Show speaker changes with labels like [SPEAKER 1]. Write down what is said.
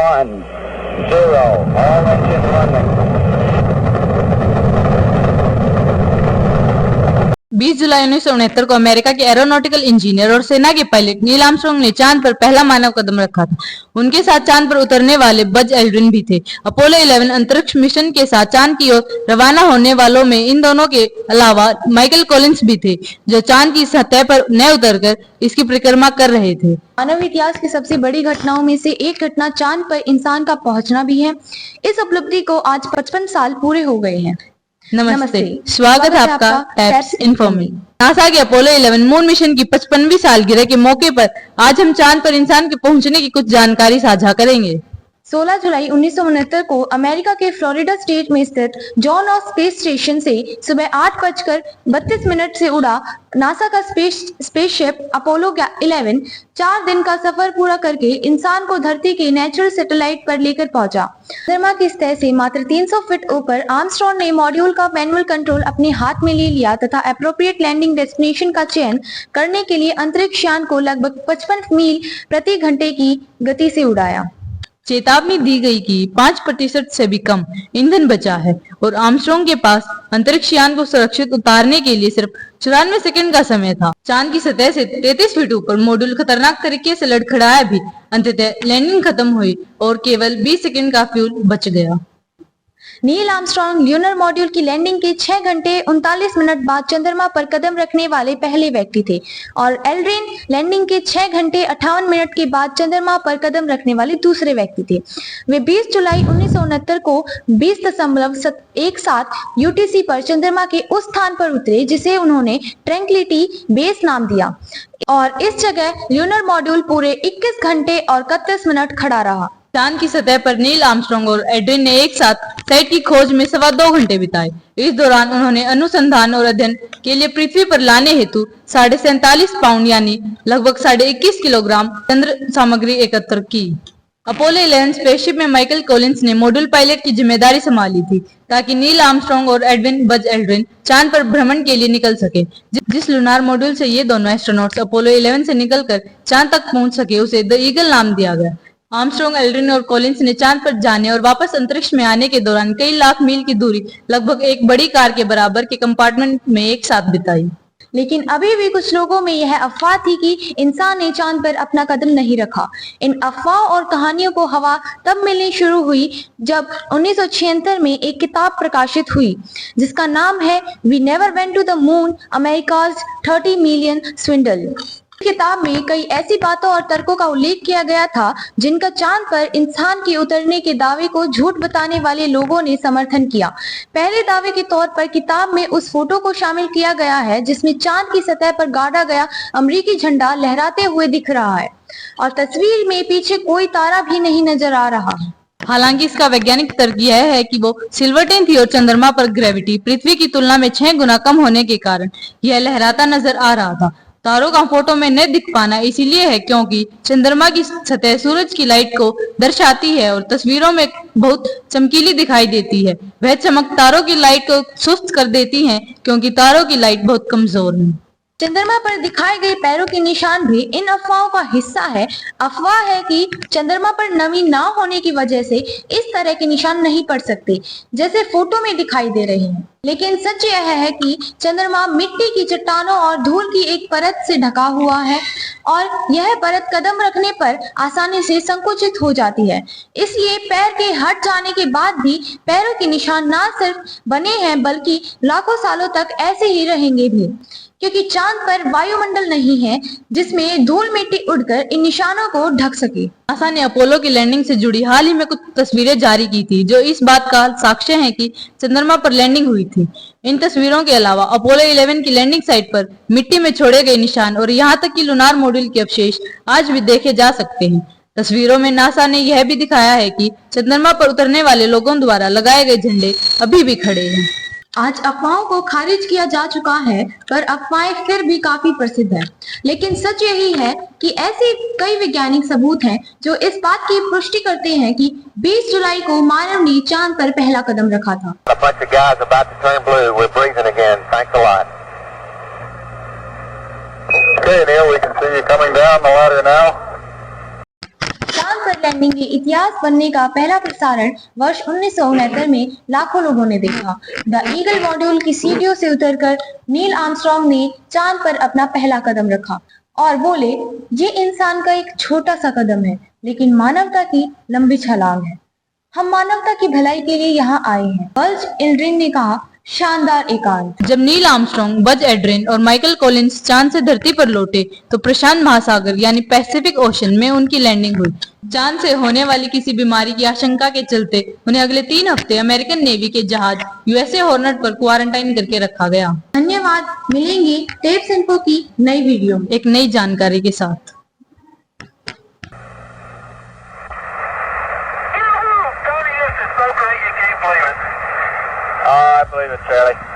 [SPEAKER 1] 1, 0, all engine running.
[SPEAKER 2] 20 जुलाई 1969 को America के aeronautical engineer और सेना के पायलट नील आर्मस्ट्रांग ने चांद पर पहला मानव कदम रखा था। उनके साथ चांद पर उतरने वाले बज एल्ड्रिन भी थे। अपोलो 11 अंतरिक्ष मिशन के साथ चांद की ओर रवाना होने वालों में इन दोनों के अलावा माइकल कॉलिंस भी थे, जो चांद की सतह पर न उतरकर इसकी परिक्रमा कर रहे थे।
[SPEAKER 3] मानव इतिहास की सबसे बड़ी घटनाओं में से एक घटना चांद पर इंसान का पहुंचना भी है। इस उपलब्धि को आज 55 साल पूरे हो गए हैं।
[SPEAKER 2] नमस्ते, स्वागत है आपका टैप्स इन्फो में। नासा के अपोलो 11 मून मिशन की 55वीं सालगिरह के मौके पर आज हम चांद पर इंसान के पहुंचने की कुछ जानकारी साझा करेंगे।
[SPEAKER 3] 16 जुलाई 1969 को अमेरिका के फ्लोरिडा स्टेट में स्थित जॉन ऑफ स्पेस स्टेशन से सुबह 8:32 से उड़ा नासा का स्पेसशिप अपोलो 11 4 दिन का सफर पूरा करके इंसान को धरती के नेचुरल सैटेलाइट पर लेकर पहुंचा। चंद्रमा की सतह से मात्र 300 फीट ऊपर आर्मस्ट्रांग ने मॉड्यूल का मैनुअल कंट्रोल अपने हाथ में ले लिया तथा एप्रोप्रिएट लैंडिंग डेस्टिनेशन का चयन करने के लिए अंतरिक्ष यान को लगभग 55 मील प्रति घंटे की गति से उड़ाया।
[SPEAKER 2] चेतावनी दी गई कि 5% से भी कम ईंधन बचा है और आर्मस्ट्रांग के पास अंतरिक्ष यान को सुरक्षित उतारने के लिए सिर्फ 94 सेकंड का समय था। चांद की सतह से 33 फीट ऊपर मॉड्यूल खतरनाक तरीके से लड़खड़ाया भी अंततः लैंडिंग खत्म हुई और केवल 20 सेकंड का फ्यूल बच गया।
[SPEAKER 3] नील आर्मस्ट्रांग ल्यूनर मॉड्यूल की लैंडिंग के 6 घंटे 39 मिनट बाद चंद्रमा पर कदम रखने वाले पहले व्यक्ति थे और एल्ड्रिन लैंडिंग के 6 घंटे 58 मिनट के बाद चंद्रमा पर कदम रखने वाले दूसरे व्यक्ति थे। वे 20 जुलाई 1969 को 20.17 यूटीसी पर चंद्रमा के उस स्थान पर उतरे जिसे उन्होंने ट्रैंक्विलिटी बेस नाम दिया और इस जगह ल्यूनर मॉड्यूल पूरे 21 घंटे और 31 मिनट खड़ा रहा।
[SPEAKER 2] चांद की सतह पर नील आर्मस्ट्रांग और एल्ड्रिन ने एक साथ साइट की खोज में 2.25 घंटे बिताए। इस दौरान उन्होंने अनुसंधान और अध्ययन के लिए पृथ्वी पर लाने हेतु 47.5 पाउंड यानी लगभग 21.5 किलोग्राम चंद्र सामग्री एकत्र की। अपोलो 11 स्पेसशिप में माइकल कॉलिंस ने मॉड्यूल पायलट की जिम्मेदारी संभाली थी ताकि नील आर्मस्ट्रांग और एडविन बज एल्ड्रिन चांद पर भ्रमण के लिए निकल सके। जिस लूनार मॉड्यूल से ये दोनों एस्ट्रोनॉट्स अपोलो 11 से निकलकर चांद तक पहुंच सके उसे द ईगल नाम दिया गया। आर्मस्ट्रांग, एल्ड्रिन और कॉलिंस ने चांद पर जाने और वापस अंतरिक्ष में आने के दौरान कई लाख मील की दूरी लगभग एक बड़ी कार के बराबर के कंपार्टमेंट में एक साथ बिताई।
[SPEAKER 3] लेकिन अभी भी कुछ लोगों में यह अफवाह थी कि इंसान ने चांद पर अपना कदम नहीं रखा। इन अफवाह और कहानियों को हवा तब मिलनी शुरू हुई जब 1976 में एक किताब प्रकाशित हुई जिसका नाम है we never went to the moon, America's 30 million swindle. किताब में कई ऐसी बातों और तर्कों का उल्लेख किया गया था जिनका चांद पर इंसान के उतरने के दावे को झूठ बताने वाले लोगों ने समर्थन किया। पहले दावे के तौर पर किताब में उस फोटो को शामिल किया गया है जिसमें चांद की सतह पर गाड़ा गया अमेरिकी झंडा लहराते हुए दिख रहा है और तस्वीर में पीछे कोई तारा भी नहीं नजर आ रहा है।
[SPEAKER 2] हालांकि इसका वैज्ञानिक तर्क यह है कि वो सिल्वर्टेन थी और चंद्रमा पर ग्रेविटी पृथ्वी की तुलना में 6 गुना कम होने के कारण यह लहराता नजर आ रहा था। तारों का फोटो में न दिख पाना इसीलिए है क्योंकि चंद्रमा की सतह सूरज की लाइट को दर्शाती है और तस्वीरों में बहुत चमकीली दिखाई देती है। वह चमक तारों की लाइट को सुस्त कर देती है क्योंकि तारों की लाइट बहुत कमजोर है।
[SPEAKER 3] चंद्रमा पर दिखाए गए पैरों के निशान भी इन अफवाहों का हिस्सा है। अफवाह है कि चंद्रमा पर नमी ना होने की वजह से इस तरह के निशान नहीं पड़ सकते जैसे फोटो में दिखाई दे रहे हैं। लेकिन सच यह है कि चंद्रमा मिट्टी की चट्टानों और धूल की एक परत से ढका हुआ है और यह परत कदम रखने पर आसानी से संकुचित हो जाती है। इसलिए पैर के हट जाने के बाद भी पैरों के निशान न सिर्फ बने हैं बल्कि लाखों सालों तक ऐसे ही रहेंगे भी, क्योंकि चांद पर वायुमंडल नहीं है जिसमें धूल मिट्टी उड़कर इन निशानों को ढक सके।
[SPEAKER 2] नासा ने अपोलो की लैंडिंग से जुड़ी हाल ही में कुछ तस्वीरें जारी की थी जो इस बात का साक्ष्य हैं कि चंद्रमा पर लैंडिंग हुई थी। इन तस्वीरों के अलावा अपोलो 11 की लैंडिंग साइट पर मिट्टी में छोड़े गए निशान और यहाँ तक कि लूनार मॉड्यूल के अवशेष आज भी देखे जा सकते हैं। तस्वीरों में नासा ने यह भी दिखाया है कि चंद्रमा पर उतरने वाले लोगों द्वारा लगाए गए झंडे अभी भी खड़े हैं।
[SPEAKER 3] आज अफवाहों को खारिज किया जा चुका है पर अफवाहें फिर भी काफी प्रसिद्ध है। लेकिन सच यही है कि ऐसे कई वैज्ञानिक सबूत हैं जो इस बात की पुष्टि करते हैं कि 20 जुलाई को मानव ने चांद पर पहला कदम रखा था। चांद पर लैंडिंग के इतिहास बनने का पहला प्रसारण वर्ष 1969 में लाखों लोगों ने देखा। द ईगल मॉड्यूल की सीढ़ियों से उतरकर नील आर्मस्ट्रांग ने चांद पर अपना पहला कदम रखा और बोले, ये इंसान का एक छोटा सा कदम है, लेकिन मानवता की लंबी छलांग है। हम मानवता की भलाई के लिए यहाँ आए हैं। बज़ एल्ड्रिन ने कहा, शानदार एकांत।
[SPEAKER 2] जब नील आर्मस्ट्रांग, बज एड्रिन और माइकल कॉलिंस चांद से धरती पर लौटे तो प्रशांत महासागर यानी पैसिफिक ओशन में उनकी लैंडिंग हुई। चांद से होने वाली किसी बीमारी की आशंका के चलते उन्हें अगले 3 हफ्ते अमेरिकन नेवी के जहाज यूएसए हॉर्नेट पर क्वारंटाइन करके रखा गया।
[SPEAKER 3] धन्यवाद। मिलेंगे टेप्स इन्फो की नई वीडियो में
[SPEAKER 2] एक नई जानकारी के साथ।
[SPEAKER 1] I believe it, Charlie.